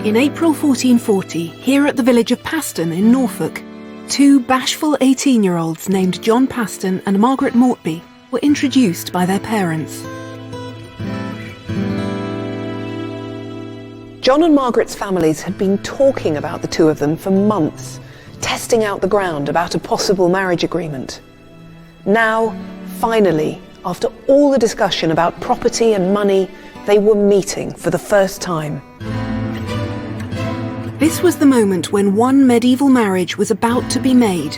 In April 1440, here at the village of Paston in Norfolk, two bashful 18-year-olds named John Paston and Margaret Mortby were introduced by their parents. John and Margaret's families had been talking about the two of them for months, testing out the ground about a possible marriage agreement. Now, finally, after all the discussion about property and money, they were meeting for the first time. This was the moment when one medieval marriage was about to be made.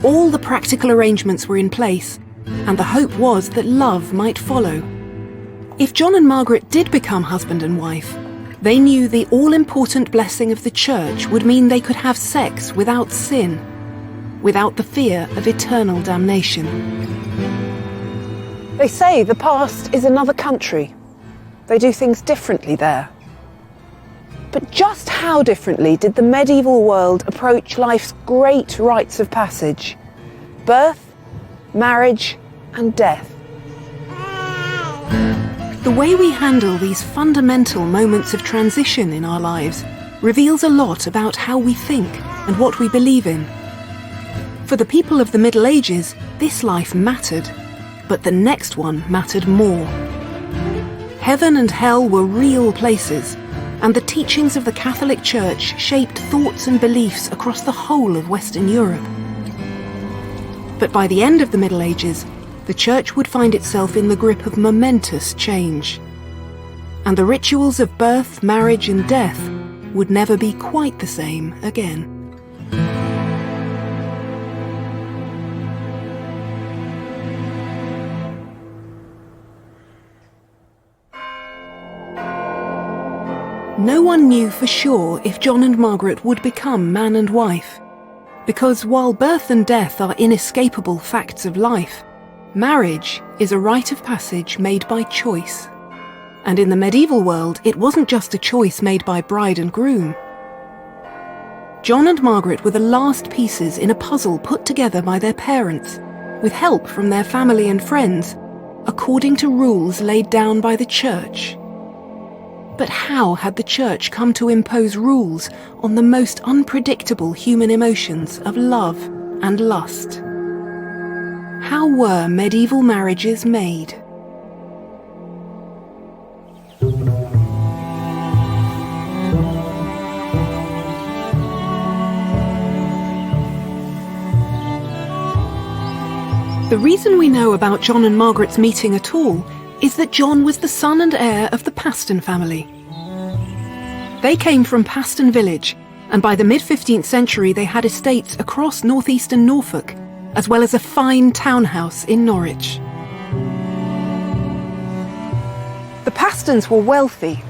All the practical arrangements were in place, and the hope was that love might follow. If John and Margaret did become husband and wife, they knew the all-important blessing of the Church would mean they could have sex without sin, without the fear of eternal damnation. They say the past is another country. They do things differently there. But just how differently did the medieval world approach life's great rites of passage? Birth, marriage, and death. The way we handle these fundamental moments of transition in our lives reveals a lot about how we think and what we believe in. For the people of the Middle Ages, this life mattered, but the next one mattered more. Heaven and hell were real places, and the teachings of the Catholic Church shaped thoughts and beliefs across the whole of Western Europe. But by the end of the Middle Ages, the Church would find itself in the grip of momentous change. And the rituals of birth, marriage, and death would never be quite the same again. No one knew for sure if John and Margaret would become man and wife, because while birth and death are inescapable facts of life, marriage is a rite of passage made by choice. And in the medieval world, it wasn't just a choice made by bride and groom. John and Margaret were the last pieces in a puzzle put together by their parents, with help from their family and friends, according to rules laid down by the Church. But how had the Church come to impose rules on the most unpredictable human emotions of love and lust? How were medieval marriages made? The reason we know about John and Margaret's meeting at all is that John was the son and heir of the Paston family. They came from Paston village, and by the mid-15th century they had estates across northeastern Norfolk, as well as a fine townhouse in Norwich. The Pastons were wealthy,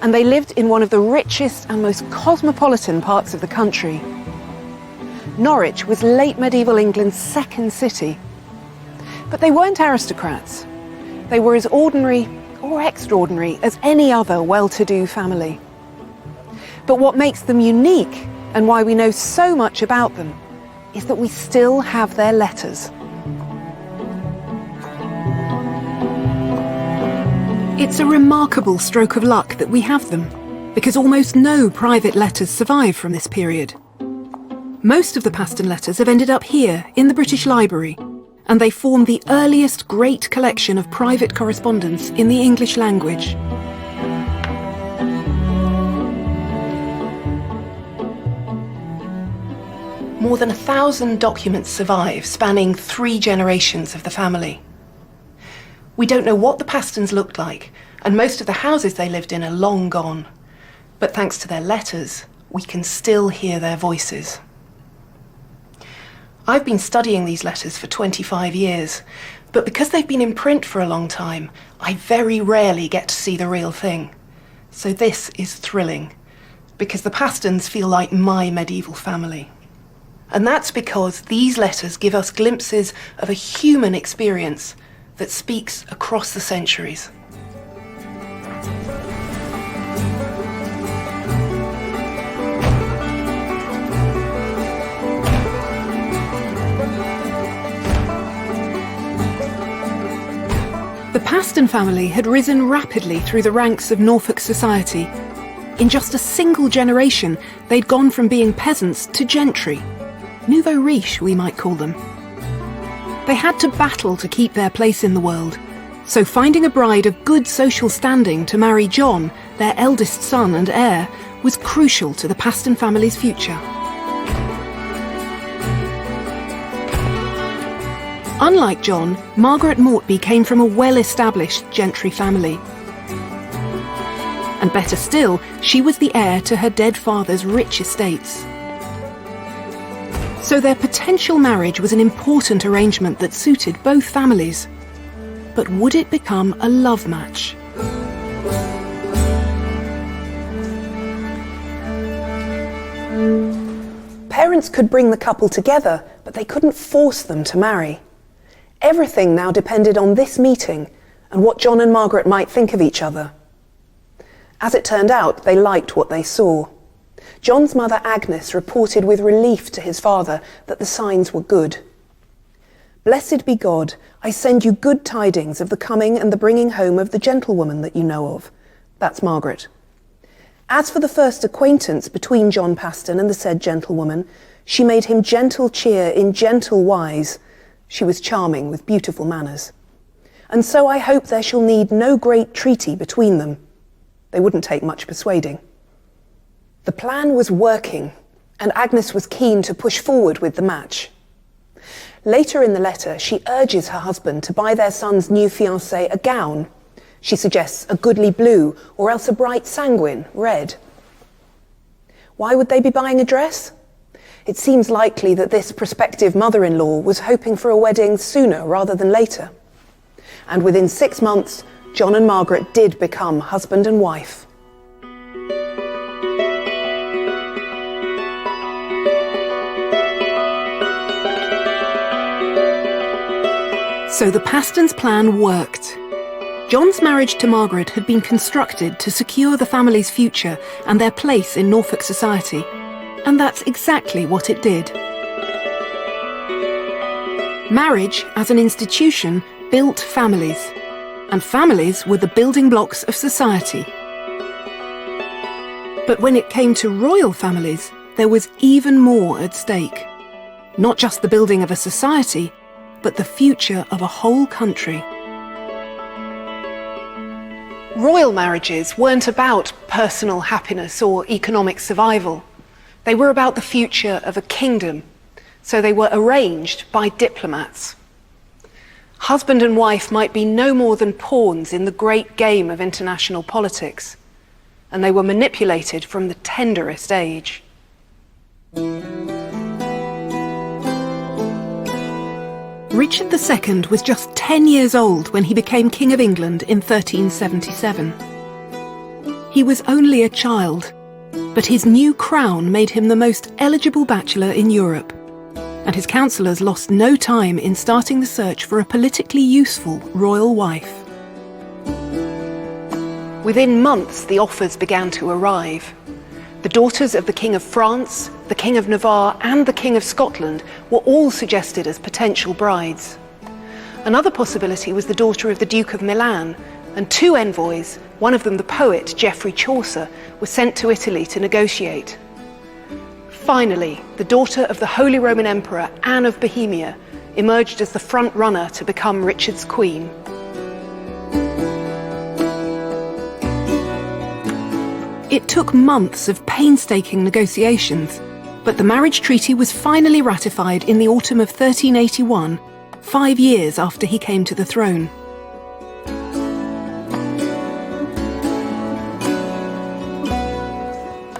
and they lived in one of the richest and most cosmopolitan parts of the country. Norwich was late medieval England's second city. But they weren't aristocrats. They were as ordinary or extraordinary as any other well-to-do family. But what makes them unique, and why we know so much about them, is that we still have their letters. It's a remarkable stroke of luck that we have them, because almost no private letters survive from this period. Most of the Paston letters have ended up here in the British Library, and they form the earliest great collection of private correspondence in the English language. More than 1,000 documents survive, spanning 3 generations of the family. We don't know what the Pastons looked like, and most of the houses they lived in are long gone. But thanks to their letters, we can still hear their voices. I've been studying these letters for 25 years, but because they've been in print for a long time, I very rarely get to see the real thing. So this is thrilling, because the Pastons feel like my medieval family. And that's because these letters give us glimpses of a human experience that speaks across the centuries. The Paston family had risen rapidly through the ranks of Norfolk society. In just a single generation, they'd gone from being peasants to gentry. Nouveau riche, we might call them. They had to battle to keep their place in the world, so finding a bride of good social standing to marry John, their eldest son and heir, was crucial to the Paston family's future. Unlike John, Margaret Mortby came from a well-established gentry family. And better still, she was the heir to her dead father's rich estates. So their potential marriage was an important arrangement that suited both families. But would it become a love match? Parents could bring the couple together, but they couldn't force them to marry. Everything now depended on this meeting and what John and Margaret might think of each other. As it turned out, they liked what they saw. John's mother Agnes reported with relief to his father that the signs were good. "Blessed be God, I send you good tidings of the coming and the bringing home of the gentlewoman that you know of." That's Margaret. As for the first acquaintance between John Paston and the said gentlewoman, she made him gentle cheer in gentle wise. She was charming with beautiful manners. And so I hope there shall need no great treaty between them. They wouldn't take much persuading. The plan was working, and Agnes was keen to push forward with the match. Later in the letter, she urges her husband to buy their son's new fiancée a gown. She suggests a goodly blue, or else a bright sanguine, red. Why would they be buying a dress? It seems likely that this prospective mother-in-law was hoping for a wedding sooner rather than later. And within 6 months, John and Margaret did become husband and wife. So the Pastons' plan worked. John's marriage to Margaret had been constructed to secure the family's future and their place in Norfolk society. And that's exactly what it did. Marriage, as an institution, built families. And families were the building blocks of society. But when it came to royal families, there was even more at stake. Not just the building of a society, but the future of a whole country. Royal marriages weren't about personal happiness or economic survival. They were about the future of a kingdom, so they were arranged by diplomats. Husband and wife might be no more than pawns in the great game of international politics, and they were manipulated from the tenderest age. Richard II was just 10 years old when he became King of England in 1377. He was only a child, but his new crown made him the most eligible bachelor in Europe, and his councillors lost no time in starting the search for a politically useful royal wife. Within months, the offers began to arrive. The daughters of the King of France, the King of Navarre, and the King of Scotland were all suggested as potential brides. Another possibility was the daughter of the Duke of Milan, and 2 envoys, one of them the poet Geoffrey Chaucer, were sent to Italy to negotiate. Finally, the daughter of the Holy Roman Emperor Anne of Bohemia emerged as the front runner to become Richard's queen. It took months of painstaking negotiations, but the marriage treaty was finally ratified in the autumn of 1381, 5 years after he came to the throne.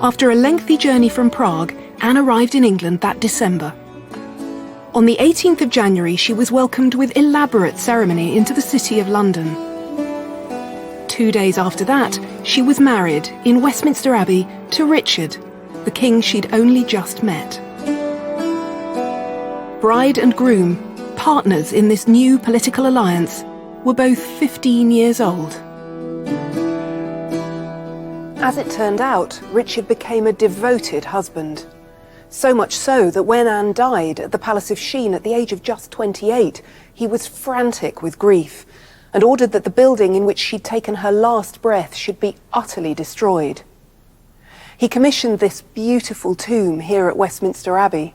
After a lengthy journey from Prague, Anne arrived in England that December. On the 18th of January, she was welcomed with elaborate ceremony into the city of London. 2 days after that, she was married in Westminster Abbey to Richard, the king she'd only just met. Bride and groom, partners in this new political alliance, were both 15 years old. As it turned out, Richard became a devoted husband. So much so that when Anne died at the Palace of Sheen at the age of just 28, he was frantic with grief and ordered that the building in which she'd taken her last breath should be utterly destroyed. He commissioned this beautiful tomb here at Westminster Abbey,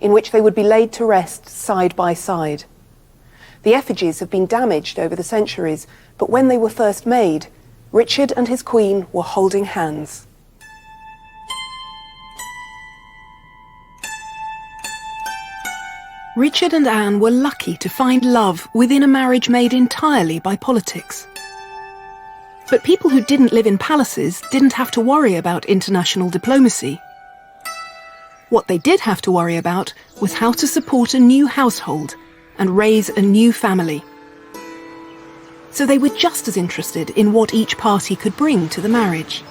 in which they would be laid to rest side by side. The effigies have been damaged over the centuries, but when they were first made, Richard and his Queen were holding hands. Richard and Anne were lucky to find love within a marriage made entirely by politics. But people who didn't live in palaces didn't have to worry about international diplomacy. What they did have to worry about was how to support a new household and raise a new family. So they were just as interested in what each party could bring to the marriage.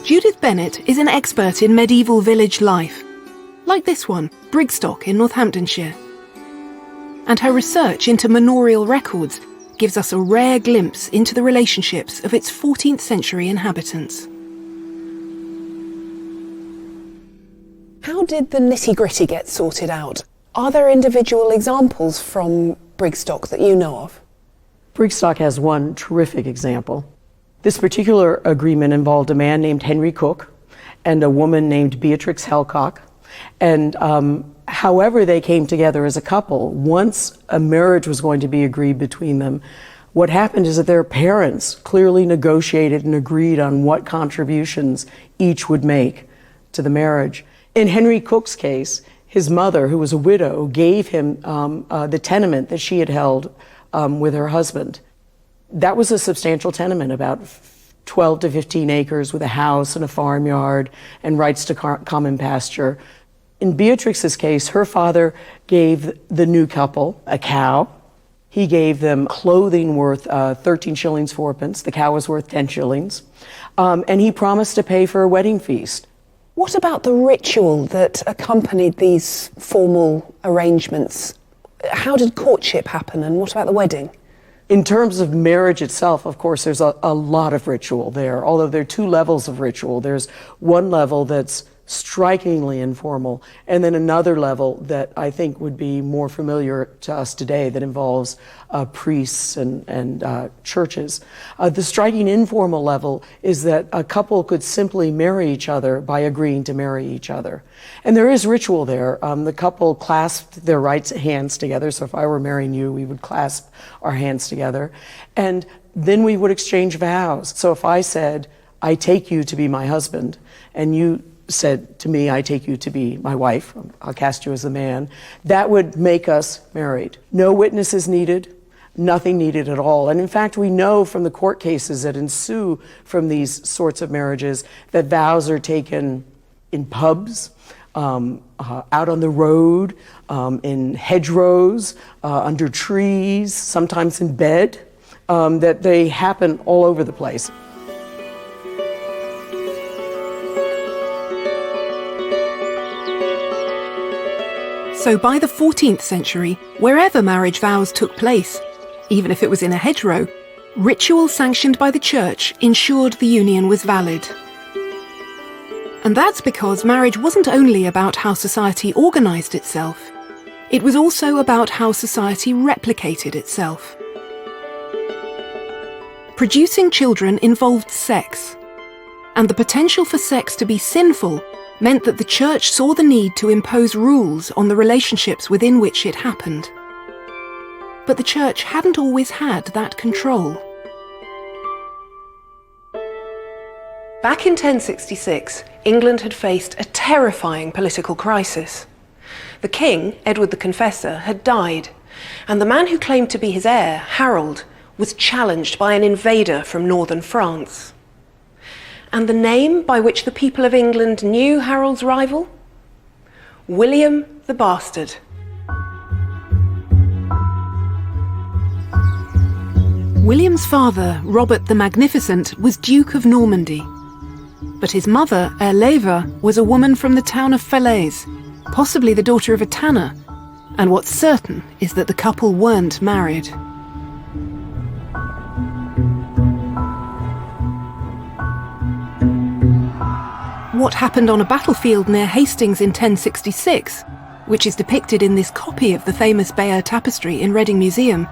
Judith Bennett is an expert in medieval village life, like this one, Brigstock in Northamptonshire. And her research into manorial records gives us a rare glimpse into the relationships of its 14th century inhabitants. How did the nitty-gritty get sorted out? Are there individual examples from Brigstock that you know of? Brigstock has one terrific example. This particular agreement involved a man named Henry Cook and a woman named Beatrix Helcock. And however they came together as a couple, once a marriage was going to be agreed between them, what happened is that their parents clearly negotiated and agreed on what contributions each would make to the marriage. In Henry Cook's case, his mother, who was a widow, gave him the tenement that she had held with her husband. That was a substantial tenement, about 12 to 15 acres with a house and a farmyard and rights to common pasture. In Beatrix's case, her father gave the new couple a cow. He gave them clothing worth 13 shillings 4 pence. The cow was worth 10 shillings. And he promised to pay for a wedding feast. What about the ritual that accompanied these formal arrangements? How did courtship happen, and what about the wedding? In terms of marriage itself, of course, there's a lot of ritual there, although there are two levels of ritual. There's one level that's strikingly informal, and then another level that I think would be more familiar to us today that involves priests and churches. The striking informal level is that a couple could simply marry each other by agreeing to marry each other. And there is ritual there. The couple clasped their right hands together, so if I were marrying you, we would clasp our hands together, and then we would exchange vows. So if I said, I take you to be my husband, and you said to me, I take you to be my wife, I'll cast you as a man, that would make us married. No witnesses needed, nothing needed at all. And in fact, we know from the court cases that ensue from these sorts of marriages that vows are taken in pubs, out on the road, in hedgerows, under trees, sometimes in bed, that they happen all over the place. So by the 14th century, wherever marriage vows took place, even if it was in a hedgerow, ritual sanctioned by the church ensured the union was valid. And that's because marriage wasn't only about how society organised itself, it was also about how society replicated itself. Producing children involved sex, and the potential for sex to be sinful meant that the church saw the need to impose rules on the relationships within which it happened. But the church hadn't always had that control. Back in 1066, England had faced a terrifying political crisis. The king, Edward the Confessor, had died, and the man who claimed to be his heir, Harold, was challenged by an invader from northern France. And the name by which the people of England knew Harold's rival? William the Bastard. William's father, Robert the Magnificent, was Duke of Normandy. But his mother, Erleva, was a woman from the town of Falaise, possibly the daughter of a tanner. And what's certain is that the couple weren't married. What happened on a battlefield near Hastings in 1066, which is depicted in this copy of the famous Bayeux tapestry in Reading Museum,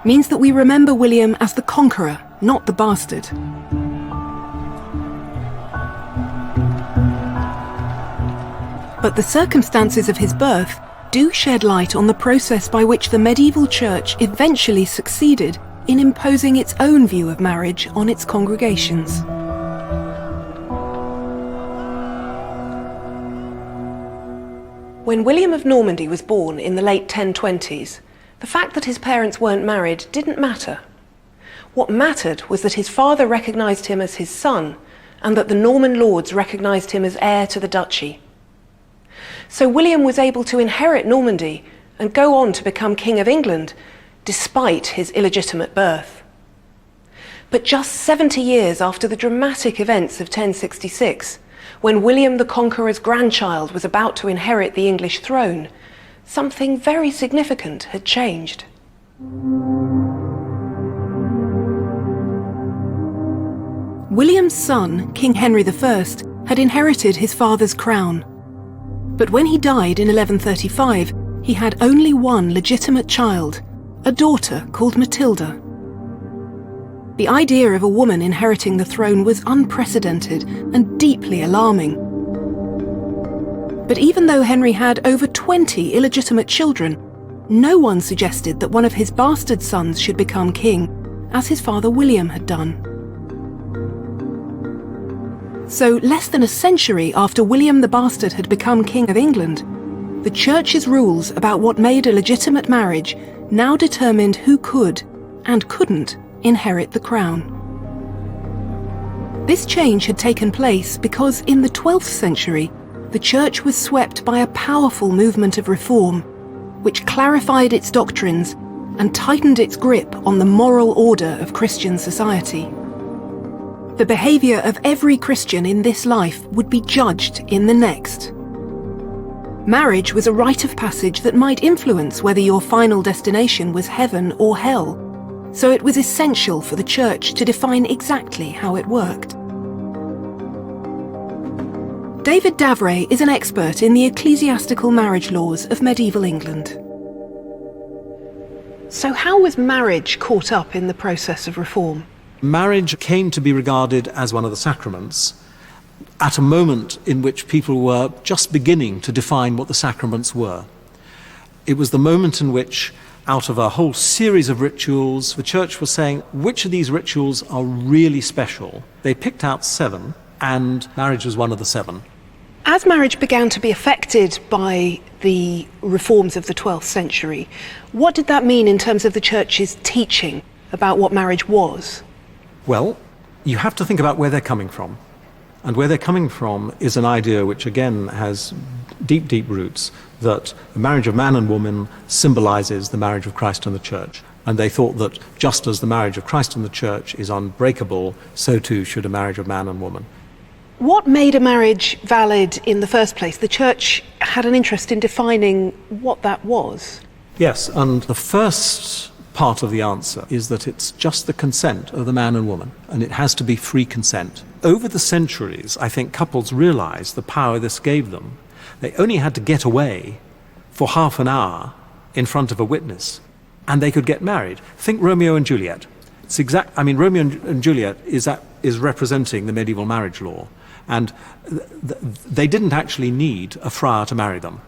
means that we remember William as the conqueror, not the bastard. But the circumstances of his birth do shed light on the process by which the medieval church eventually succeeded in imposing its own view of marriage on its congregations. When William of Normandy was born in the late 1020s, the fact that his parents weren't married didn't matter. What mattered was that his father recognised him as his son, and that the Norman lords recognised him as heir to the duchy. So William was able to inherit Normandy and go on to become King of England, despite his illegitimate birth. But just 70 years after the dramatic events of 1066, when William the Conqueror's grandchild was about to inherit the English throne, something very significant had changed. William's son, King Henry I, had inherited his father's crown. But when he died in 1135, he had only one legitimate child, a daughter called Matilda. The idea of a woman inheriting the throne was unprecedented and deeply alarming. But even though Henry had over 20 illegitimate children, no one suggested that one of his bastard sons should become king, as his father William had done. So, less than a century after William the Bastard had become King of England, the Church's rules about what made a legitimate marriage now determined who could and couldn't inherit the crown. This change had taken place because in the 12th century, the Church was swept by a powerful movement of reform, which clarified its doctrines and tightened its grip on the moral order of Christian society. The behaviour of every Christian in this life would be judged in the next. Marriage was a rite of passage that might influence whether your final destination was heaven or hell, so it was essential for the Church to define exactly how it worked. David Davray is an expert in the ecclesiastical marriage laws of medieval England. So how was marriage caught up in the process of reform? Marriage came to be regarded as one of the sacraments at a moment in which people were just beginning to define what the sacraments were. It was the moment in which, out of a whole series of rituals, the Church was saying which of these rituals are really special. They picked out 7, and marriage was one of the 7. As marriage began to be affected by the reforms of the 12th century, what did that mean in terms of the Church's teaching about what marriage was? Well, you have to think about where they're coming from. And where they're coming from is an idea which, again, has deep, deep roots, that the marriage of man and woman symbolizes the marriage of Christ and the Church. And they thought that just as the marriage of Christ and the Church is unbreakable, so too should a marriage of man and woman. What made a marriage valid in the first place? The Church had an interest in defining what that was. Yes, and the first part of the answer is that it's just the consent of the man and woman, and it has to be free consent. Over the centuries, I think couples realized the power this gave them. They only had to get away for half an hour in front of a witness, and they could get married. Think Romeo and Juliet. Romeo and Juliet is representing the medieval marriage law, and they didn't actually need a friar to marry them.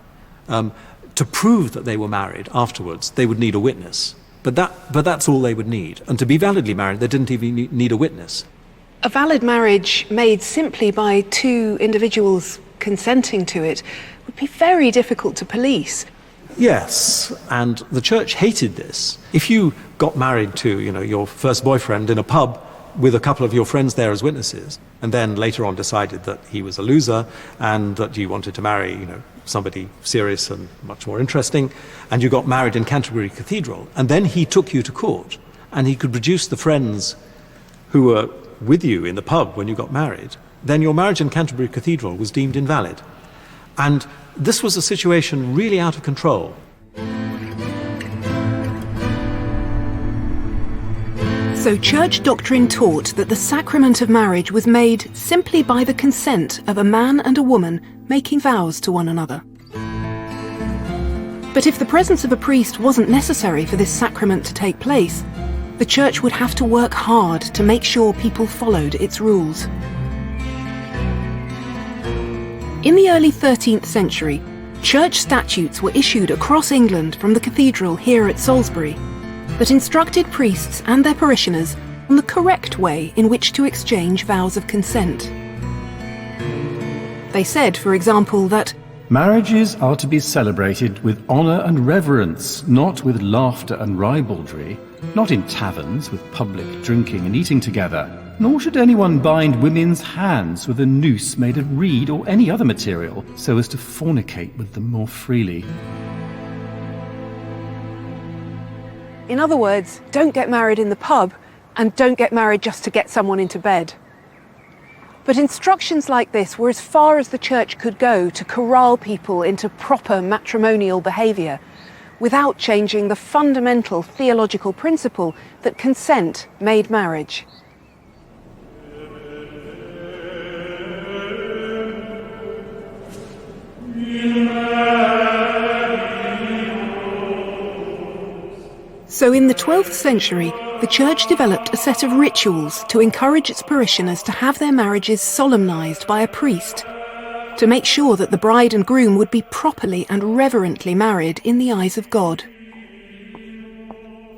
To prove that they were married afterwards, they would need a witness. But that's all they would need. And to be validly married, they didn't even need a witness. A valid marriage made simply by 2 individuals consenting to it would be very difficult to police. Yes, and the Church hated this. If you got married to, your first boyfriend in a pub with a couple of your friends there as witnesses, and then later on decided that he was a loser and that you wanted to marry, somebody serious and much more interesting, and you got married in Canterbury Cathedral, and then he took you to court, and he could produce the friends who were with you in the pub when you got married, then your marriage in Canterbury Cathedral was deemed invalid. And this was a situation really out of control. So Church doctrine taught that the sacrament of marriage was made simply by the consent of a man and a woman making vows to one another. But if the presence of a priest wasn't necessary for this sacrament to take place, the Church would have to work hard to make sure people followed its rules. In the early 13th century, church statutes were issued across England from the cathedral here at Salisbury that instructed priests and their parishioners on the correct way in which to exchange vows of consent. They said, for example, that marriages are to be celebrated with honour and reverence, not with laughter and ribaldry, not in taverns with public drinking and eating together, nor should anyone bind women's hands with a noose made of reed or any other material, so as to fornicate with them more freely. In other words, don't get married in the pub, and don't get married just to get someone into bed. But instructions like this were as far as the church could go to corral people into proper matrimonial behaviour, without changing the fundamental theological principle that consent made marriage. So in the 12th century, the church developed a set of rituals to encourage its parishioners to have their marriages solemnised by a priest, to make sure that the bride and groom would be properly and reverently married in the eyes of God.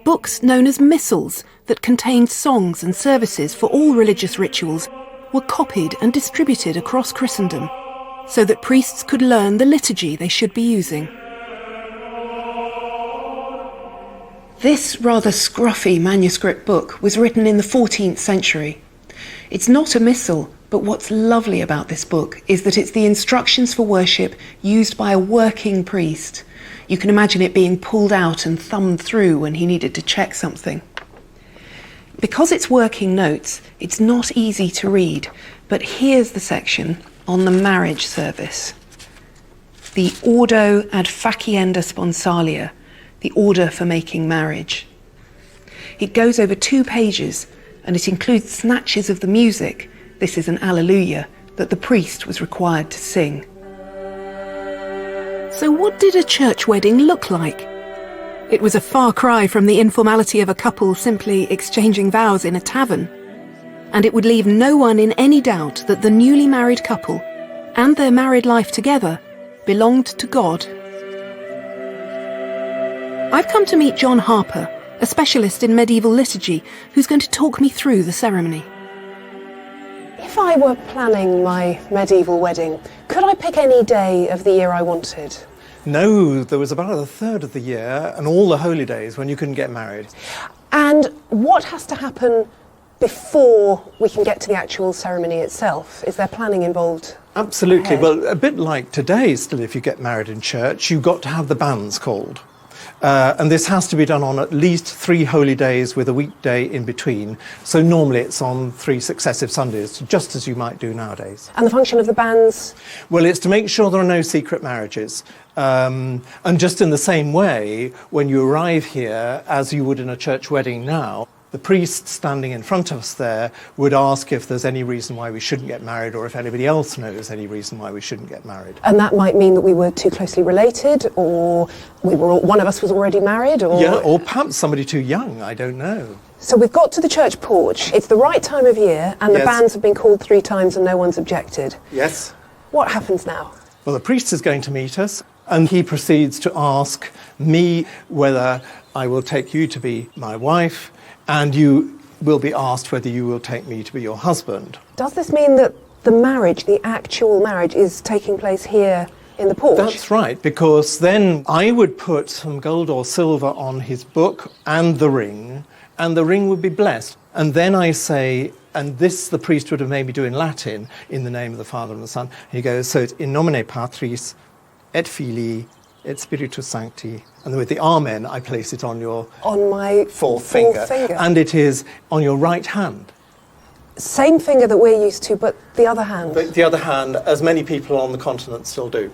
Books known as missals that contained songs and services for all religious rituals were copied and distributed across Christendom, so that priests could learn the liturgy they should be using. This rather scruffy manuscript book was written in the 14th century. It's not a missal, but what's lovely about this book is that it's the instructions for worship used by a working priest. You can imagine it being pulled out and thumbed through when he needed to check something. Because it's working notes, it's not easy to read, but here's the section on the marriage service. The Ordo ad facienda sponsalia, the order for making marriage. It goes over 2 pages, and it includes snatches of the music, this is an Alleluia, that the priest was required to sing. So what did a church wedding look like? It was a far cry from the informality of a couple simply exchanging vows in a tavern, and it would leave no one in any doubt that the newly married couple and their married life together belonged to God. I've come to meet John Harper, a specialist in medieval liturgy, who's going to talk me through the ceremony. If I were planning my medieval wedding, could I pick any day of the year I wanted? No, there was about a third of the year and all the holy days when you couldn't get married. And what has to happen before we can get to the actual ceremony itself? Is there planning involved? Absolutely. ahead? Well, a bit like today still, if you get married in church, you've got to have the banns called. And this has to be done on at least 3 holy days with a weekday in between. So normally it's on 3 successive Sundays, just as you might do nowadays. And the function of the banns? Well, it's to make sure there are no secret marriages. And just in the same way, when you arrive here, as you would in a church wedding now, the priest standing in front of us there would ask if there's any reason why we shouldn't get married, or if anybody else knows any reason why we shouldn't get married. And that might mean that we were too closely related, or one of us was already married, or... Yeah, or perhaps somebody too young, I don't know. So we've got to the church porch, it's the right time of year, and the Yes. banns have been called 3 times and no one's objected. Yes. What happens now? Well, the priest is going to meet us, and he proceeds to ask me whether I will take you to be my wife, and you will be asked whether you will take me to be your husband. Does this mean that the marriage, the actual marriage, is taking place here in the porch? That's right, because then I would put some gold or silver on his book and the ring would be blessed. And then I say, and this the priest would have made me do in Latin, in the name of the Father and the Son. And he goes, so it's in nomine Patris, et Filii, et Spiritus Sancti. And with the Amen, I place it on your... On my fourth finger. And it is on your right hand. Same finger that we're used to, but the other hand. The other hand, as many people on the continent still do.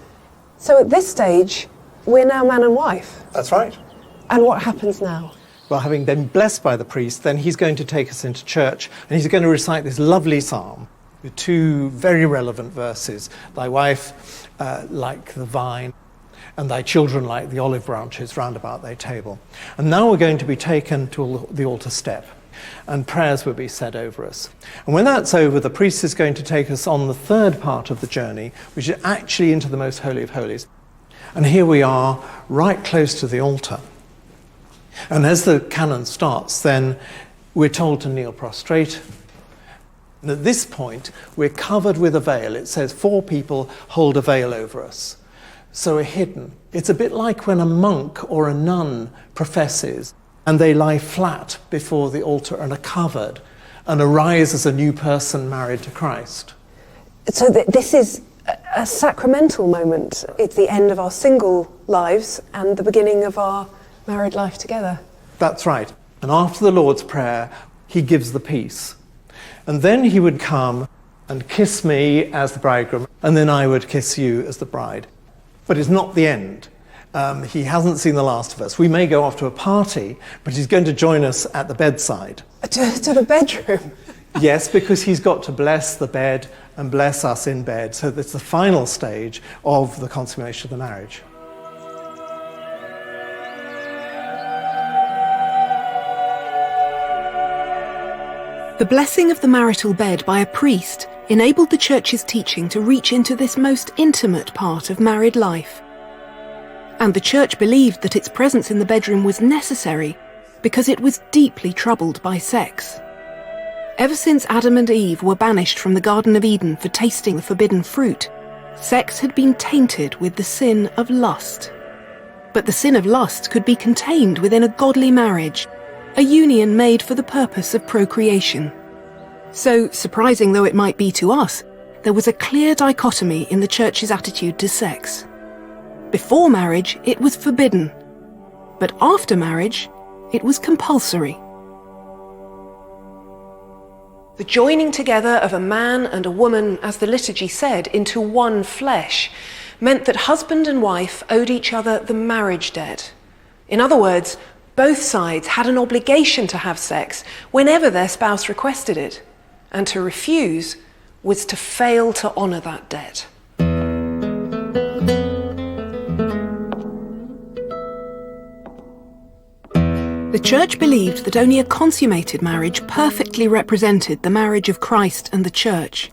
So at this stage, we're now man and wife. That's right. And what happens now? Well, having been blessed by the priest, then he's going to take us into church, and he's going to recite this lovely psalm with 2 very relevant verses. Thy wife like the vine, and thy children like the olive branches round about thy table. And now we're going to be taken to the altar step. and prayers would be said over us. And when that's over, the priest is going to take us on the third part of the journey, which is actually into the Most Holy of Holies. And here we are, right close to the altar. And as the canon starts, then we're told to kneel prostrate. And at this point, we're covered with a veil. It says 4 people hold a veil over us. So we're hidden. It's a bit like when a monk or a nun professes and they lie flat before the altar and are covered and arise as a new person married to Christ. So this is a sacramental moment. It's the end of our single lives and the beginning of our married life together. That's right. And after the Lord's Prayer, he gives the peace. And then he would come and kiss me as the bridegroom, and then I would kiss you as the bride. But it's not the end. He hasn't seen the last of us. We may go off to a party, but he's going to join us at the bedside. To the bedroom? Yes, because he's got to bless the bed and bless us in bed. So that's the final stage of the consummation of the marriage. The blessing of the marital bed by a priest enabled the Church's teaching to reach into this most intimate part of married life. And the Church believed that its presence in the bedroom was necessary because it was deeply troubled by sex. Ever since Adam and Eve were banished from the Garden of Eden for tasting the forbidden fruit, sex had been tainted with the sin of lust. But the sin of lust could be contained within a godly marriage, a union made for the purpose of procreation. So, surprising though it might be to us, there was a clear dichotomy in the Church's attitude to sex. Before marriage, it was forbidden, but after marriage, it was compulsory. The joining together of a man and a woman, as the liturgy said, into one flesh, meant that husband and wife owed each other the marriage debt. In other words, both sides had an obligation to have sex whenever their spouse requested it, and to refuse was to fail to honour that debt. The Church believed that only a consummated marriage perfectly represented the marriage of Christ and the Church.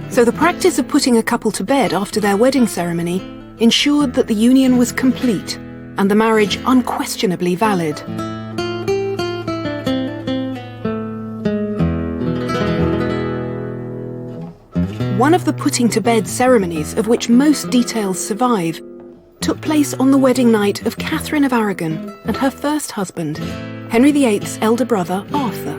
So the practice of putting a couple to bed after their wedding ceremony ensured that the union was complete and the marriage unquestionably valid. One of the putting to bed ceremonies, of which most details survive, took place on the wedding night of Catherine of Aragon and her first husband, Henry VIII's elder brother, Arthur.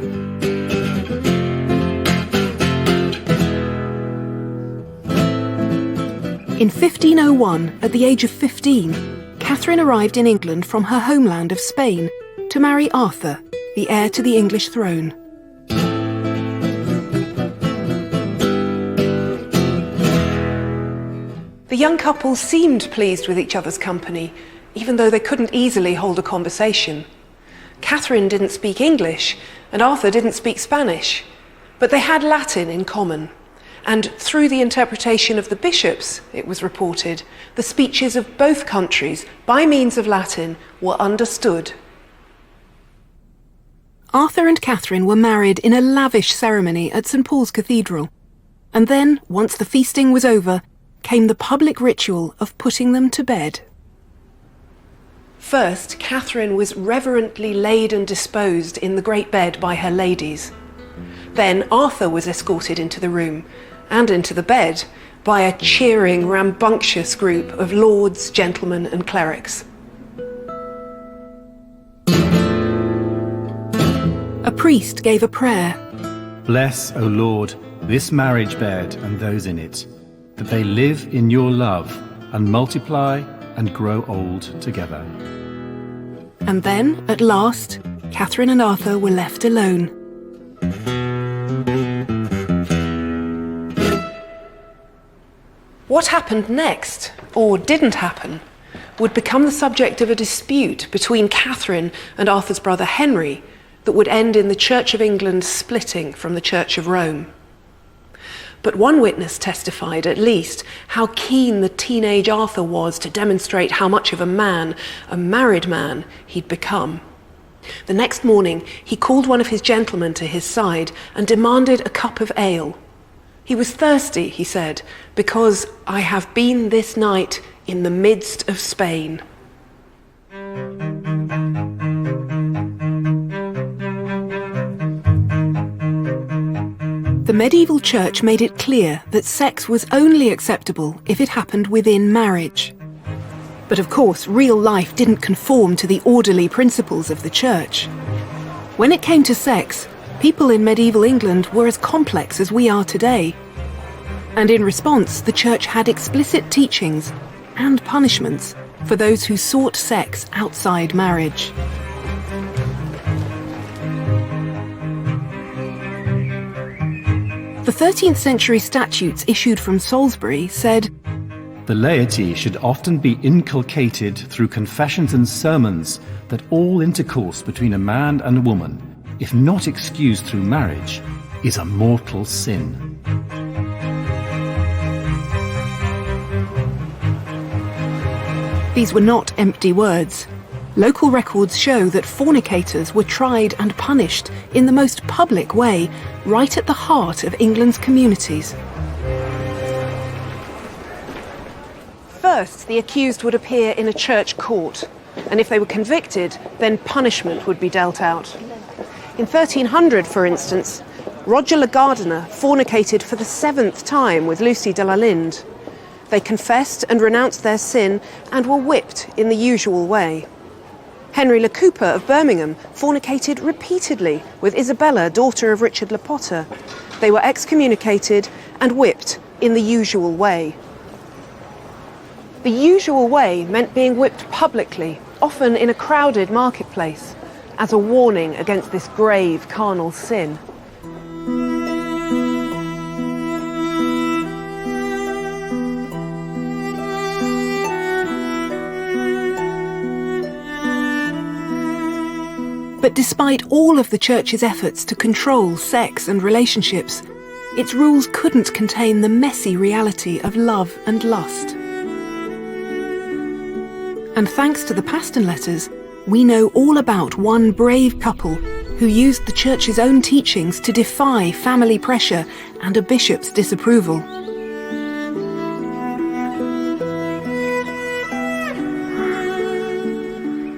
In 1501, at the age of 15, Catherine arrived in England from her homeland of Spain to marry Arthur, the heir to the English throne. The young couple seemed pleased with each other's company, even though they couldn't easily hold a conversation. Catherine didn't speak English, and Arthur didn't speak Spanish, but they had Latin in common. And through the interpretation of the bishops, it was reported, the speeches of both countries, by means of Latin, were understood. Arthur and Catherine were married in a lavish ceremony at St. Paul's Cathedral. And then, once the feasting was over, came the public ritual of putting them to bed. First, Catherine was reverently laid and disposed in the great bed by her ladies. Then Arthur was escorted into the room, and into the bed, by a cheering, rambunctious group of lords, gentlemen and clerics. A priest gave a prayer. Bless, O Lord, this marriage bed and those in it, that they live in your love and multiply and grow old together. And then, at last, Catherine and Arthur were left alone. What happened next, or didn't happen, would become the subject of a dispute between Catherine and Arthur's brother Henry that would end in the Church of England splitting from the Church of Rome. But one witness testified, at least, how keen the teenage Arthur was to demonstrate how much of a man, a married man, he'd become. The next morning, he called one of his gentlemen to his side and demanded a cup of ale. He was thirsty, he said, because I have been this night in the midst of Spain. The medieval church made it clear that sex was only acceptable if it happened within marriage. But of course, real life didn't conform to the orderly principles of the church. When it came to sex, people in medieval England were as complex as we are today. And in response, the church had explicit teachings and punishments for those who sought sex outside marriage. The 13th century statutes issued from Salisbury said, The laity should often be inculcated through confessions and sermons that all intercourse between a man and a woman, if not excused through marriage, is a mortal sin. These were not empty words. Local records show that fornicators were tried and punished in the most public way, right at the heart of England's communities. First, the accused would appear in a church court, and if they were convicted, then punishment would be dealt out. In 1300, for instance, Roger le Gardiner fornicated for the 7th time with Lucy de la Linde. They confessed and renounced their sin and were whipped in the usual way. Henry le Cooper of Birmingham fornicated repeatedly with Isabella, daughter of Richard le Potter. They were excommunicated and whipped in the usual way. The usual way meant being whipped publicly, often in a crowded marketplace, as a warning against this grave carnal sin. But despite all of the church's efforts to control sex and relationships, its rules couldn't contain the messy reality of love and lust. And thanks to the Paston Letters, we know all about one brave couple who used the church's own teachings to defy family pressure and a bishop's disapproval.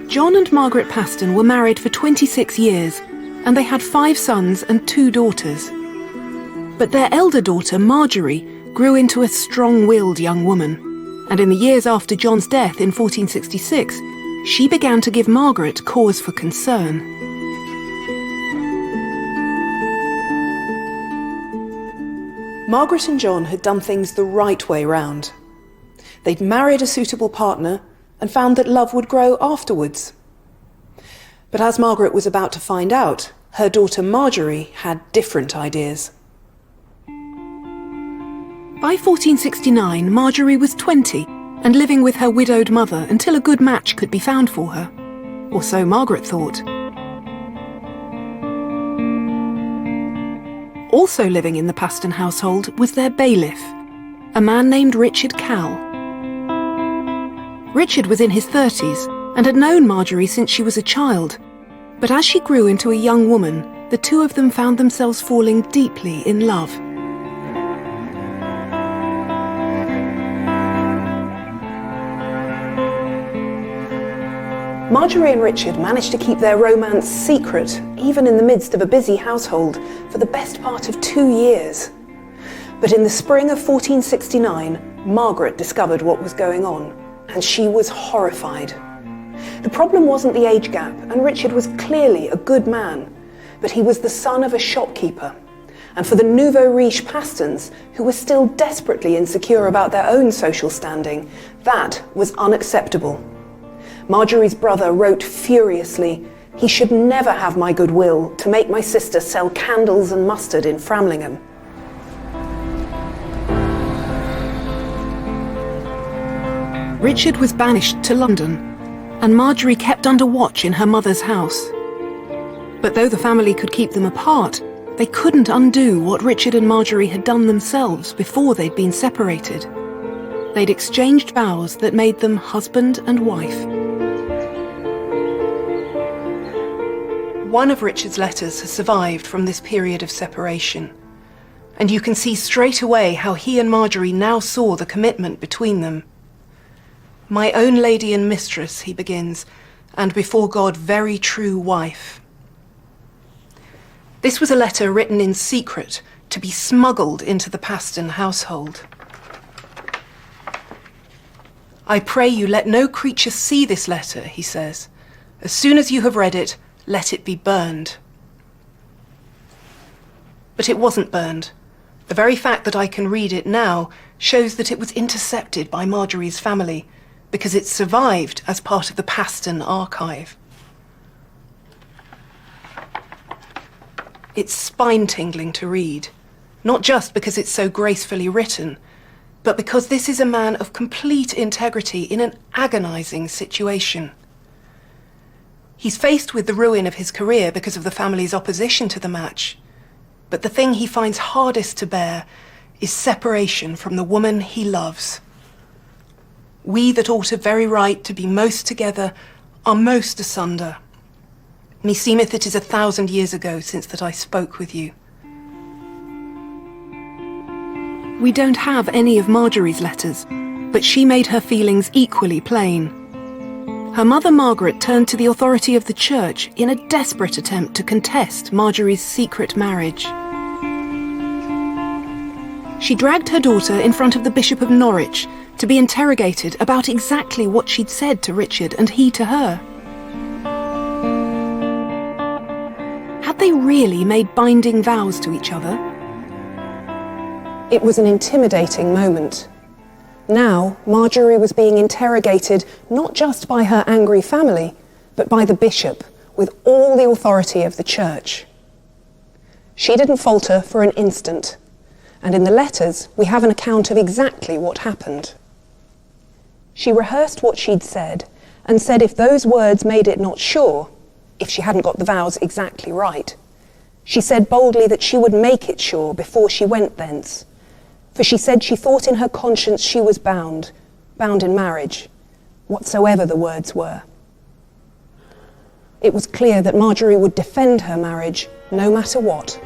John and Margaret Paston were married for 26 years, and they had 5 sons and 2 daughters. But their elder daughter, Marjorie, grew into a strong-willed young woman, and in the years after John's death in 1466, she began to give Margaret cause for concern. Margaret and John had done things the right way round. They'd married a suitable partner and found that love would grow afterwards. But as Margaret was about to find out, her daughter Marjorie had different ideas. By 1469, Marjorie was 20 and living with her widowed mother until a good match could be found for her. Or so Margaret thought. Also living in the Paston household was their bailiff, a man named Richard Cal. Richard was in his 30s and had known Marjorie since she was a child. But as she grew into a young woman, the two of them found themselves falling deeply in love. Marjorie and Richard managed to keep their romance secret, even in the midst of a busy household, for the best part of 2 years. But in the spring of 1469, Margaret discovered what was going on, and she was horrified. The problem wasn't the age gap, and Richard was clearly a good man, but he was the son of a shopkeeper. And for the nouveau riche Pastons, who were still desperately insecure about their own social standing, that was unacceptable. Marjorie's brother wrote furiously, "He should never have my goodwill to make my sister sell candles and mustard in Framlingham." Richard was banished to London, and Marjorie kept under watch in her mother's house. But though the family could keep them apart, they couldn't undo what Richard and Marjorie had done themselves before they'd been separated. They'd exchanged vows that made them husband and wife. One of Richard's letters has survived from this period of separation, and you can see straight away how he and Marjorie now saw the commitment between them. "My own lady and mistress," he begins, "and before God very true wife." This was a letter written in secret to be smuggled into the Paston household. "I pray you let no creature see this letter," he says. "As soon as you have read it, let it be burned." But it wasn't burned. The very fact that I can read it now shows that it was intercepted by Marjorie's family, because it survived as part of the Paston archive. It's spine-tingling to read, not just because it's so gracefully written, but because this is a man of complete integrity in an agonizing situation. He's faced with the ruin of his career because of the family's opposition to the match, but the thing he finds hardest to bear is separation from the woman he loves. "We that ought of very right to be most together are most asunder. Meseemeth it is 1,000 years ago since that I spoke with you." We don't have any of Marjorie's letters, but she made her feelings equally plain. Her mother Margaret turned to the authority of the church in a desperate attempt to contest Marjorie's secret marriage. She dragged her daughter in front of the Bishop of Norwich to be interrogated about exactly what she'd said to Richard and he to her. Had they really made binding vows to each other? It was an intimidating moment. Now, Marjorie was being interrogated not just by her angry family, but by the bishop, with all the authority of the church. She didn't falter for an instant, and in the letters we have an account of exactly what happened. She rehearsed what she'd said, and said if those words made it not sure, if she hadn't got the vows exactly right, she said boldly that she would make it sure before she went thence. For she said she thought in her conscience she was bound in marriage, whatsoever the words were. It was clear that Marjorie would defend her marriage, no matter what.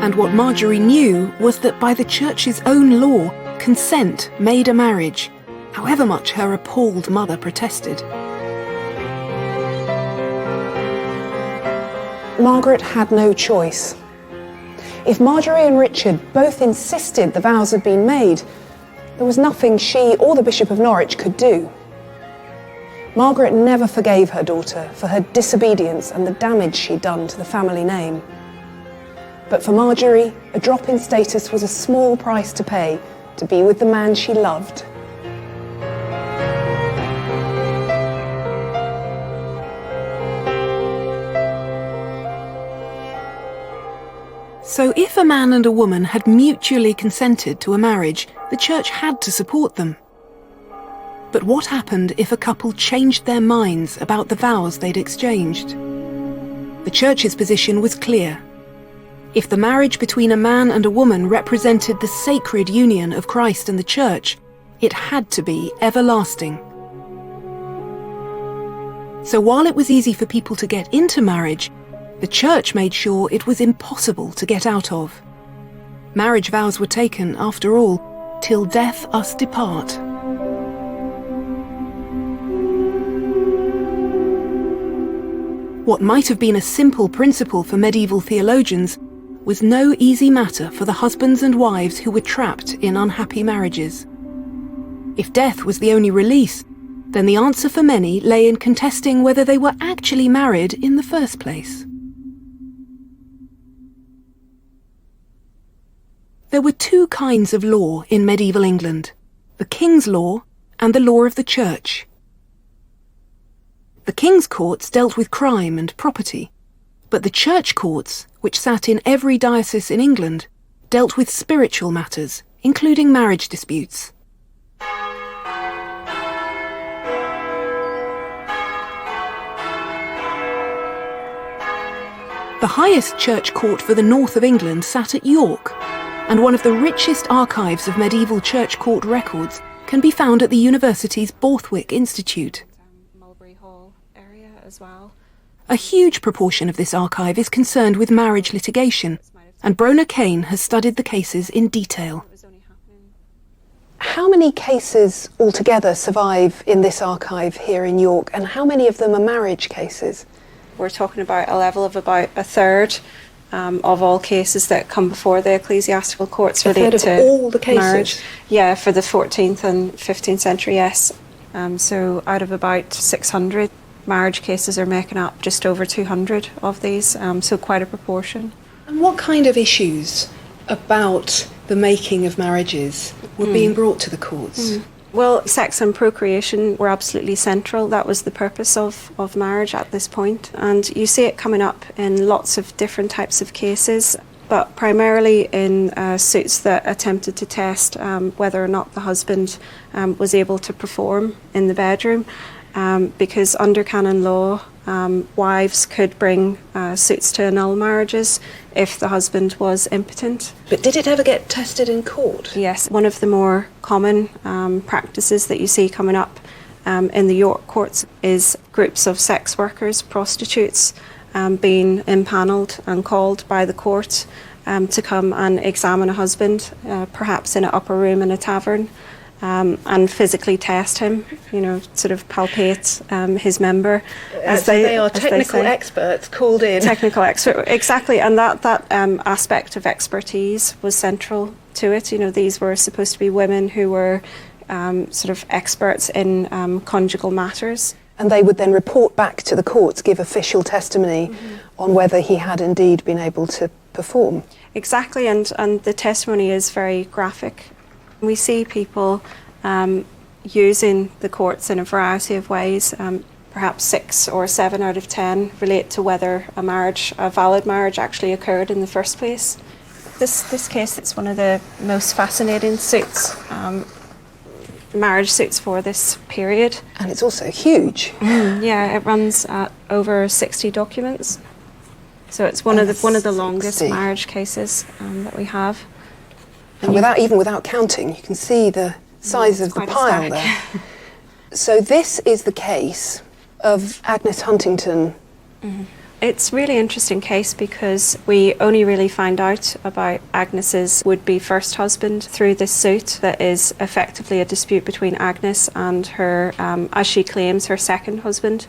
And what Marjorie knew was that by the church's own law, consent made a marriage, however much her appalled mother protested. Margaret had no choice. If Marjorie and Richard both insisted the vows had been made, there was nothing she or the Bishop of Norwich could do. Margaret never forgave her daughter for her disobedience and the damage she'd done to the family name. But for Marjorie, a drop in status was a small price to pay to be with the man she loved. So if a man and a woman had mutually consented to a marriage, the church had to support them. But what happened if a couple changed their minds about the vows they'd exchanged? The church's position was clear. If the marriage between a man and a woman represented the sacred union of Christ and the church, it had to be everlasting. So while it was easy for people to get into marriage, the church made sure it was impossible to get out of. Marriage vows were taken, after all, till death us depart. What might have been a simple principle for medieval theologians was no easy matter for the husbands and wives who were trapped in unhappy marriages. If death was the only release, then the answer for many lay in contesting whether they were actually married in the first place. There were two kinds of law in medieval England, the King's Law and the law of the Church. The King's Courts dealt with crime and property, but the Church Courts, which sat in every diocese in England, dealt with spiritual matters, including marriage disputes. The highest church court for the north of England sat at York, and one of the richest archives of medieval church court records can be found at the university's Borthwick Institute. Mulberry Hall area as well. A huge proportion of this archive is concerned with marriage litigation, and Brona Kane has studied the cases in detail. How many cases altogether survive in this archive here in York, and how many of them are marriage cases? We're talking about a level of about a third of all cases that come before the ecclesiastical courts relate to all the cases? marriage. Yeah, for the 14th and 15th century, yes. So out of about 600 marriage cases are making up just over 200 of these, so quite a proportion. And what kind of issues about the making of marriages were being brought to the courts? Well, sex and procreation were absolutely central. That was the purpose of marriage at this point. And you see it coming up in lots of different types of cases, but primarily in suits that attempted to test whether or not the husband was able to perform in the bedroom. Because under canon law, wives could bring suits to annul marriages if the husband was impotent. But did it ever get tested in court? Yes, one of the more common practices that you see coming up in the York courts is groups of sex workers, prostitutes, being impanelled and called by the court to come and examine a husband, perhaps in an upper room in a tavern. And physically test him, you know, sort of palpate his member. So they are technical experts called in. Technical expert, exactly. And that aspect of expertise was central to it. You know, these were supposed to be women who were sort of experts in conjugal matters. And they would then report back to the courts, give official testimony on whether he had indeed been able to perform. Exactly, and the testimony is very graphic. We see people using the courts in a variety of ways. Perhaps 6 or 7 out of 10 relate to whether a valid marriage actually occurred in the first place. This case, it's one of the most fascinating suits, marriage suits for this period. And it's also huge. Yeah, it runs at over 60 documents. So it's one of the longest marriage cases that we have. And without counting, you can see the size of the pile there. So this is the case of Agnes Huntington. It's a really interesting case because we only really find out about Agnes's would-be first husband through this suit that is effectively a dispute between Agnes and her, as she claims, her second husband.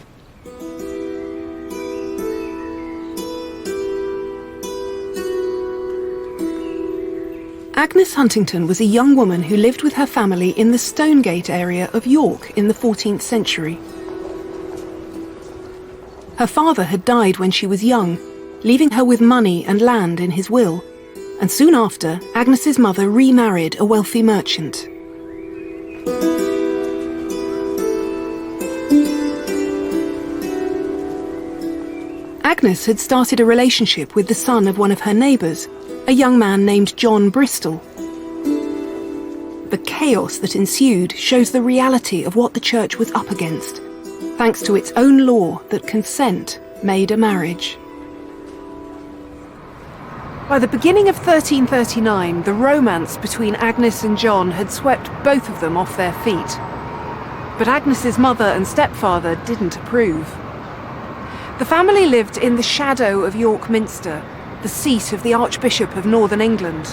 Agnes Huntington was a young woman who lived with her family in the Stonegate area of York in the 14th century. Her father had died when she was young, leaving her with money and land in his will, and soon after, Agnes's mother remarried a wealthy merchant. Agnes had started a relationship with the son of one of her neighbours, a young man named John Bristol. The chaos that ensued shows the reality of what the church was up against, thanks to its own law that consent made a marriage. By the beginning of 1339, the romance between Agnes and John had swept both of them off their feet. But Agnes's mother and stepfather didn't approve. The family lived in the shadow of York Minster, the seat of the Archbishop of Northern England.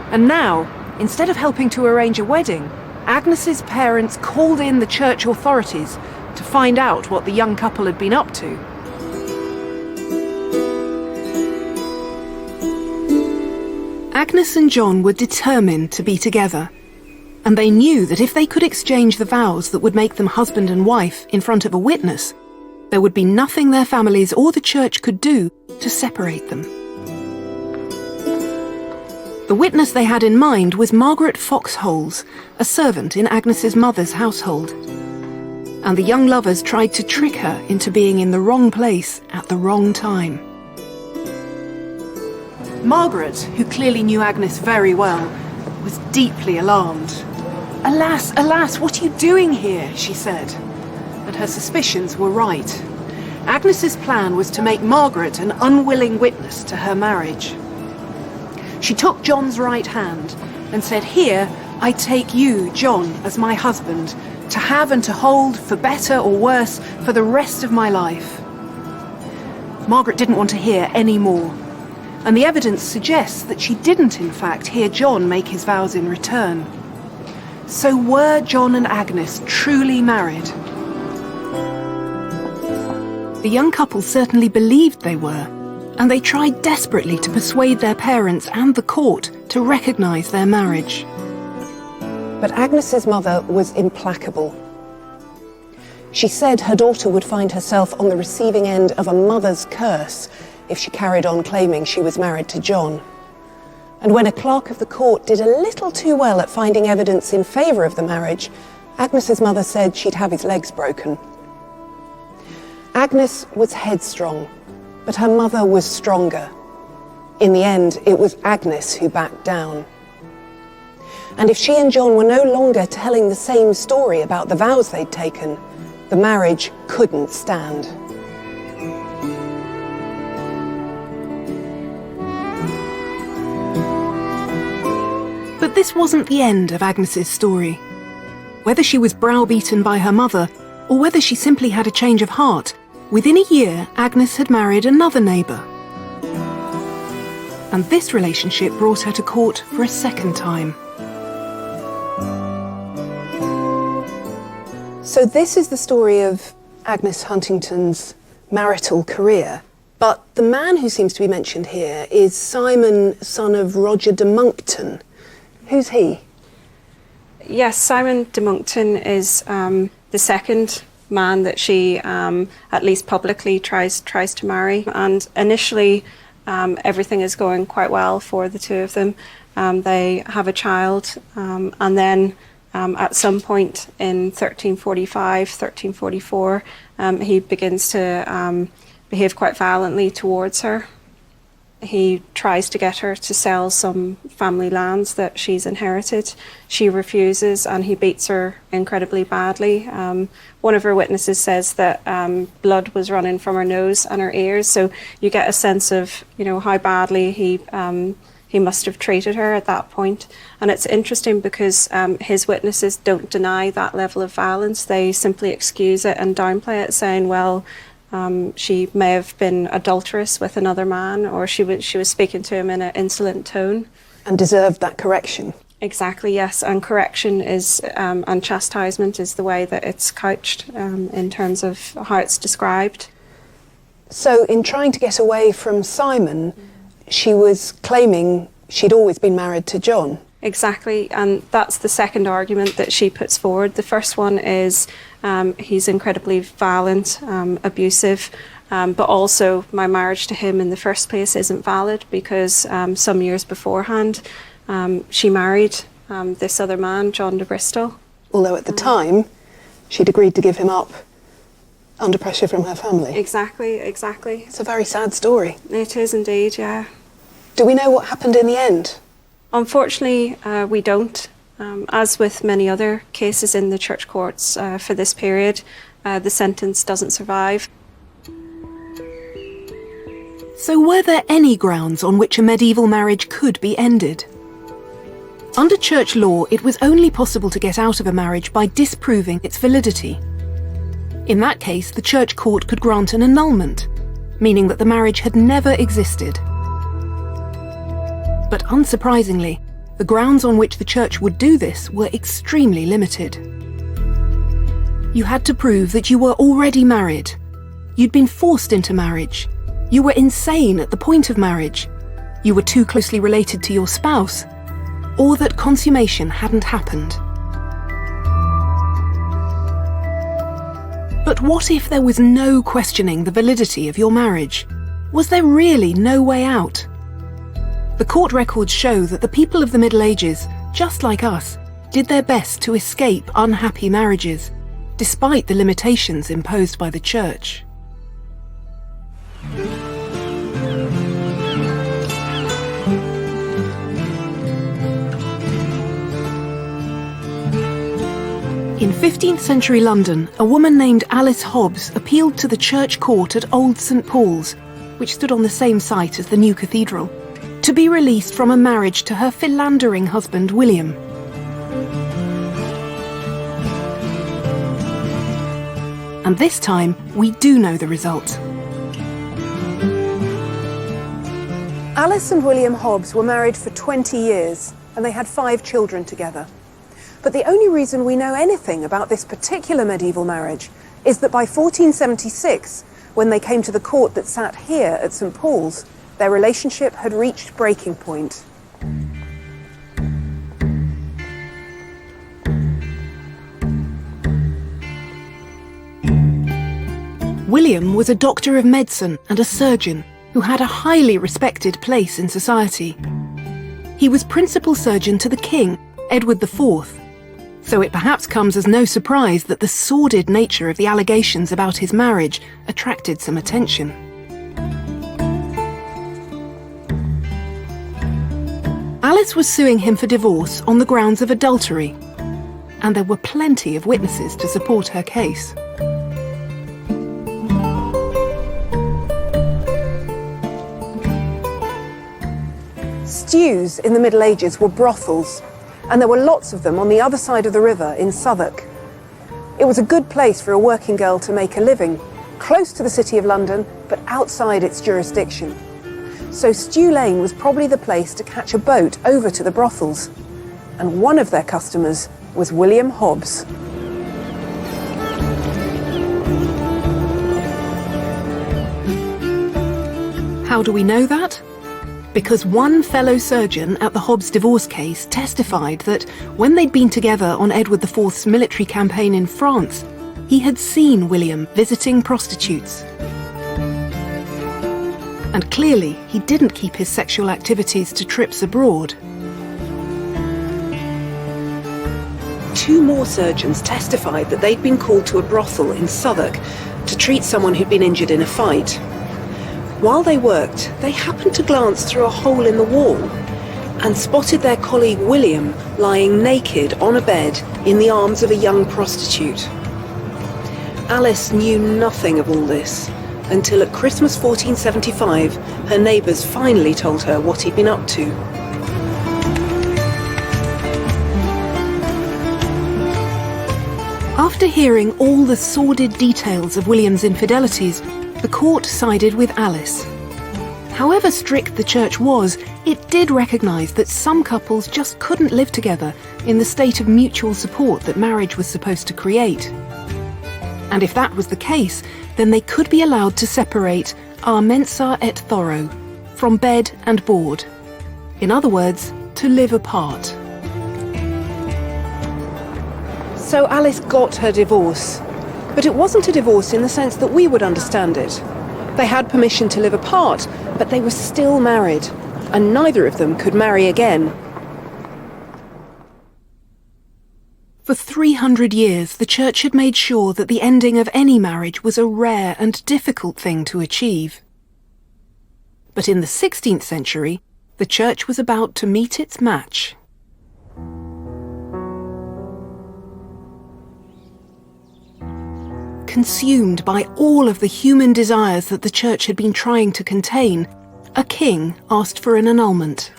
And now, instead of helping to arrange a wedding, Agnes's parents called in the church authorities to find out what the young couple had been up to. Agnes and John were determined to be together, and they knew that if they could exchange the vows that would make them husband and wife in front of a witness, there would be nothing their families or the church could do to separate them. The witness they had in mind was Margaret Foxholes, a servant in Agnes's mother's household. And the young lovers tried to trick her into being in the wrong place at the wrong time. Margaret, who clearly knew Agnes very well, was deeply alarmed. "Alas, alas, what are you doing here?" she said. But her suspicions were right. Agnes's plan was to make Margaret an unwilling witness to her marriage. She took John's right hand and said, "Here, I take you, John, as my husband, to have and to hold, for better or worse, for the rest of my life. Margaret didn't want to hear any more, and the evidence suggests that she didn't, in fact, hear John make his vows in return. So were John and Agnes truly married? The young couple certainly believed they were, and they tried desperately to persuade their parents and the court to recognise their marriage. But Agnes's mother was implacable. She said her daughter would find herself on the receiving end of a mother's curse if she carried on claiming she was married to John. And when a clerk of the court did a little too well at finding evidence in favour of the marriage, Agnes's mother said she'd have his legs broken. Agnes was headstrong, but her mother was stronger. In the end, it was Agnes who backed down. And if she and John were no longer telling the same story about the vows they'd taken, the marriage couldn't stand. But this wasn't the end of Agnes's story. Whether she was browbeaten by her mother, or whether she simply had a change of heart, within a year Agnes had married another neighbour. And this relationship brought her to court for a second time. So this is the story of Agnes Huntington's marital career. But the man who seems to be mentioned here is Simon, son of Roger de Monkton. Who's he? Yes, Simon de Monkton is the second man that she, at least publicly, tries to marry. And initially, everything is going quite well for the two of them. They have a child, and then at some point in 1345, 1344, he begins to behave quite violently towards her. He tries to get her to sell some family lands that she's inherited. She refuses, and he beats her incredibly badly. One of her witnesses says that blood was running from her nose and her ears, so you get a sense of, how badly he must have treated her at that point. And it's interesting because his witnesses don't deny that level of violence. They simply excuse it and downplay it, saying, well, she may have been adulterous with another man, or she was speaking to him in an insolent tone. And deserved that correction. Exactly, yes. And correction is, and chastisement is the way that it's couched in terms of how it's described. So in trying to get away from Simon, she was claiming she'd always been married to John. Exactly, and that's the second argument that she puts forward. The first one is he's incredibly violent, abusive, but also my marriage to him in the first place isn't valid because some years beforehand she married this other man, John de Bristol. Although at the time she'd agreed to give him up under pressure from her family. Exactly. It's a very sad story. It is indeed, yeah. Do we know what happened in the end? Unfortunately, we don't. As with many other cases in the church courts for this period, the sentence doesn't survive. So were there any grounds on which a medieval marriage could be ended? Under church law, it was only possible to get out of a marriage by disproving its validity. In that case, the church court could grant an annulment, meaning that the marriage had never existed. But unsurprisingly, the grounds on which the church would do this were extremely limited. You had to prove that you were already married, you'd been forced into marriage, you were insane at the point of marriage, you were too closely related to your spouse, or that consummation hadn't happened. But what if there was no questioning the validity of your marriage? Was there really no way out? The court records show that the people of the Middle Ages, just like us, did their best to escape unhappy marriages, despite the limitations imposed by the Church. In 15th century London, a woman named Alice Hobbs appealed to the church court at Old St Paul's, which stood on the same site as the new cathedral, to be released from a marriage to her philandering husband William. And this time, we do know the result. Alice and William Hobbs were married for 20 years, and they had 5 children together. But the only reason we know anything about this particular medieval marriage is that by 1476, when they came to the court that sat here at St. Paul's, their relationship had reached breaking point. William was a doctor of medicine and a surgeon who had a highly respected place in society. He was principal surgeon to the king, Edward IV, so it perhaps comes as no surprise that the sordid nature of the allegations about his marriage attracted some attention. Alice was suing him for divorce on the grounds of adultery, and there were plenty of witnesses to support her case. Stews in the Middle Ages were brothels, and there were lots of them on the other side of the river in Southwark. It was a good place for a working girl to make a living, close to the City of London, but outside its jurisdiction. So Stew Lane was probably the place to catch a boat over to the brothels. And one of their customers was William Hobbs. How do we know that? Because one fellow surgeon at the Hobbs divorce case testified that when they'd been together on Edward IV's military campaign in France, he had seen William visiting prostitutes. And clearly, he didn't keep his sexual activities to trips abroad. 2 more surgeons testified that they'd been called to a brothel in Southwark to treat someone who'd been injured in a fight. While they worked, they happened to glance through a hole in the wall and spotted their colleague William lying naked on a bed in the arms of a young prostitute. Alice knew nothing of all this until at Christmas 1475, her neighbours finally told her what he'd been up to. After hearing all the sordid details of William's infidelities, the court sided with Alice. However strict the church was, it did recognise that some couples just couldn't live together in the state of mutual support that marriage was supposed to create. And if that was the case, then they could be allowed to separate a mensa et thoro, from bed and board. In other words, to live apart. So Alice got her divorce. But it wasn't a divorce in the sense that we would understand it. They had permission to live apart, but they were still married, and neither of them could marry again. For 300 years, the church had made sure that the ending of any marriage was a rare and difficult thing to achieve. But in the 16th century, the church was about to meet its match. Consumed by all of the human desires that the church had been trying to contain, a king asked for an annulment.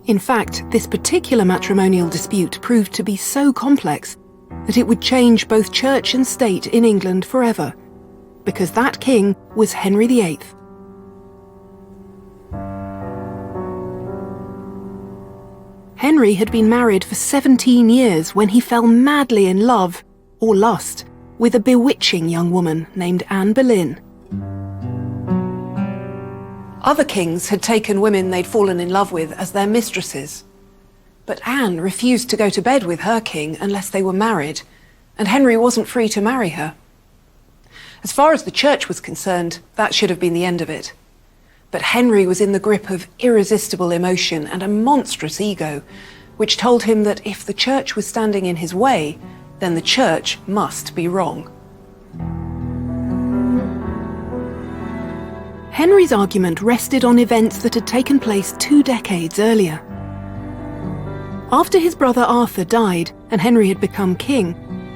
In fact, this particular matrimonial dispute proved to be so complex that it would change both church and state in England forever, because that king was Henry VIII. Henry had been married for 17 years when he fell madly in love, or lust, with a bewitching young woman named Anne Boleyn. Other kings had taken women they'd fallen in love with as their mistresses. But Anne refused to go to bed with her king unless they were married, and Henry wasn't free to marry her. As far as the church was concerned, that should have been the end of it. But Henry was in the grip of irresistible emotion and a monstrous ego, which told him that if the church was standing in his way, then the church must be wrong. Henry's argument rested on events that had taken place 2 decades earlier. After his brother Arthur died and Henry had become king,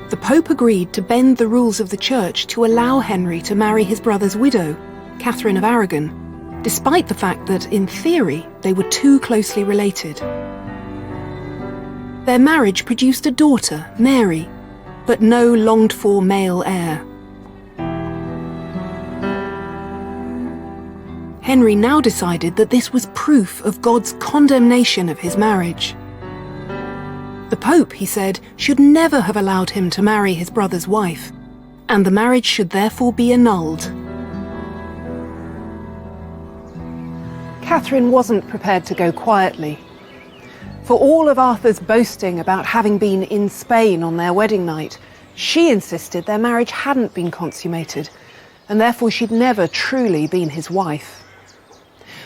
the Pope agreed to bend the rules of the church to allow Henry to marry his brother's widow, Catherine of Aragon, despite the fact that, in theory, they were too closely related. Their marriage produced a daughter, Mary, but no longed-for male heir. Henry now decided that this was proof of God's condemnation of his marriage. The Pope, he said, should never have allowed him to marry his brother's wife, and the marriage should therefore be annulled. Catherine wasn't prepared to go quietly. For all of Arthur's boasting about having been in Spain on their wedding night, she insisted their marriage hadn't been consummated, and therefore she'd never truly been his wife.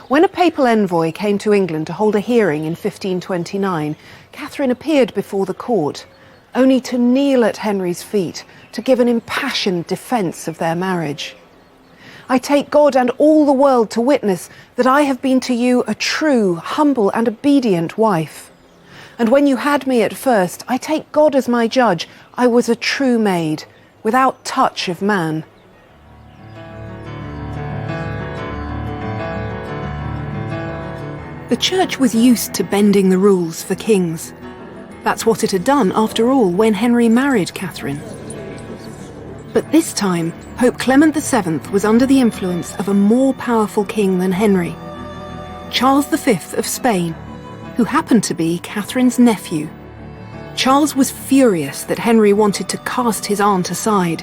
When a papal envoy came to England to hold a hearing in 1529, Catherine appeared before the court, only to kneel at Henry's feet to give an impassioned defence of their marriage. "I take God and all the world to witness that I have been to you a true, humble and obedient wife. And when you had me at first, I take God as my judge, I was a true maid, without touch of man." The Church was used to bending the rules for kings. That's what it had done, after all, when Henry married Catherine. But this time, Pope Clement VII was under the influence of a more powerful king than Henry, Charles V of Spain, who happened to be Catherine's nephew. Charles was furious that Henry wanted to cast his aunt aside,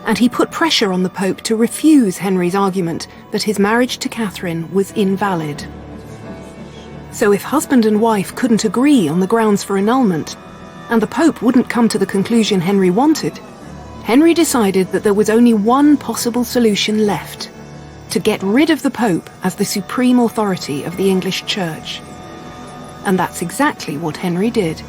and he put pressure on the Pope to refuse Henry's argument that his marriage to Catherine was invalid. So if husband and wife couldn't agree on the grounds for annulment, and the Pope wouldn't come to the conclusion Henry wanted, Henry decided that there was only one possible solution left: to get rid of the Pope as the supreme authority of the English Church. And that's exactly what Henry did.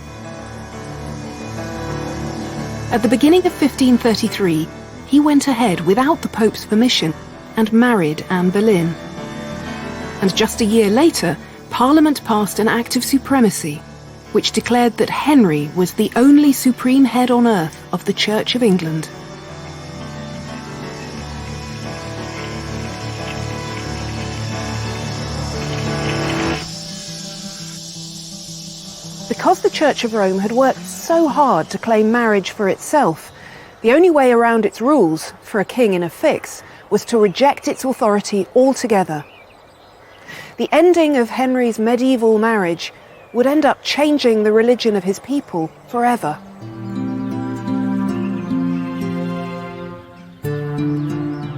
At the beginning of 1533, he went ahead without the Pope's permission and married Anne Boleyn. And just a year later, Parliament passed an Act of Supremacy, which declared that Henry was the only supreme head on earth of the Church of England. Because the Church of Rome had worked so hard to claim marriage for itself, the only way around its rules for a king in a fix was to reject its authority altogether. The ending of Henry's medieval marriage would end up changing the religion of his people forever.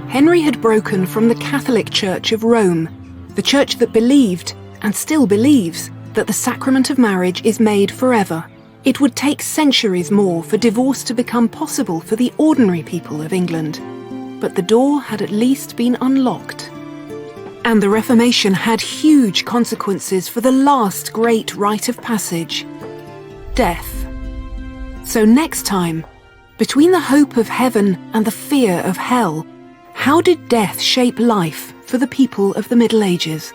Henry had broken from the Catholic Church of Rome, the church that believed, and still believes, that the sacrament of marriage is made forever. It would take centuries more for divorce to become possible for the ordinary people of England. But the door had at least been unlocked. And the Reformation had huge consequences for the last great rite of passage: death. So next time, between the hope of heaven and the fear of hell, how did death shape life for the people of the Middle Ages?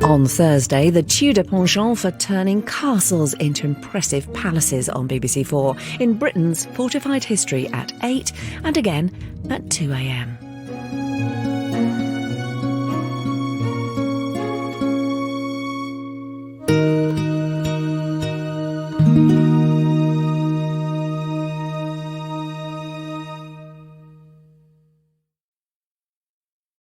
On Thursday, the Tudor penchant for turning castles into impressive palaces on BBC4 in Britain's Fortified History at 8 and again at 2 a.m.